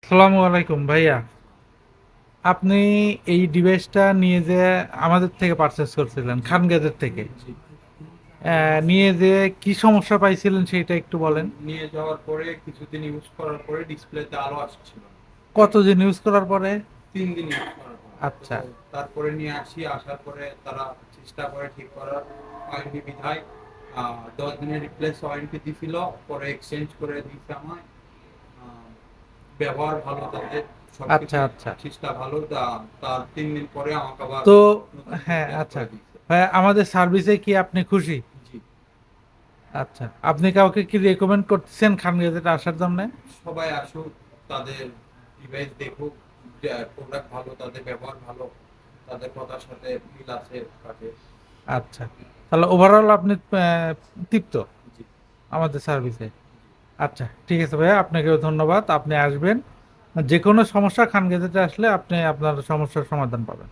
আসসালামু আলাইকুম ভাইয়া। আপনি এই ডিভাইসটা নিয়ে যে আমাদের থেকে পারচেজ করছিলেন খান গ্যাজেট থেকে। জি। নিয়ে যে কি সমস্যা পাইছিলেন সেটা একটু বলেন। নিয়ে যাওয়ার পরে কিছুদিন ইউজ করার পরে ডিসপ্লেতে আলো আসছিল না। কতদিন ইউজ করার পরে? 3 দিন ইউজ করার পরে তো আচ্ছা। তারপরে নিয়ে আসার পরে তারা চেষ্টা করে ঠিক করার, হয়নি বিধায় 10 দিনের রিপ্লেস ওয়ারেন্টি দিছিল, পরে এক্সচেঞ্জ করে দিয়েছে আমায়। আহ, ব্যবহার ভালো তাদের, আচ্ছা সবকিছু আচ্ছা। চেষ্টা ভালো, তার 3 দিন পরে আমাকে আবার তো নতুন হ্যাঁ রিপ্লেস আচ্ছা করে দিচ্ছে। ভাইয়া, আমাদের সার্ভিসে কি আপনি খুশি? জি। আচ্ছা, আপনি কাউকে কি রেকমেন্ড করতেছেন খান গ্যাজেট আসার জন্য? সবাই আসুক, তাদের ডিভাইস দেখুক, প্রোডাক্ট ভালো, তাদের ব্যবহার ভালো, তাদের কথার সাথে মিল আছে কাজে। আচ্ছা, তাহলে ওভারঅল আপনি তৃপ্ত জি। আমাদের সার্ভিসে? আচ্ছা, ঠিক আছে ভাইয়া, আপনাকেও ধন্যবাদ। আপনি আসবেন, যে কোনো সমস্যা খান গেজেটে আসলে আপনি আপনার সমস্যার সমাধান পাবেন।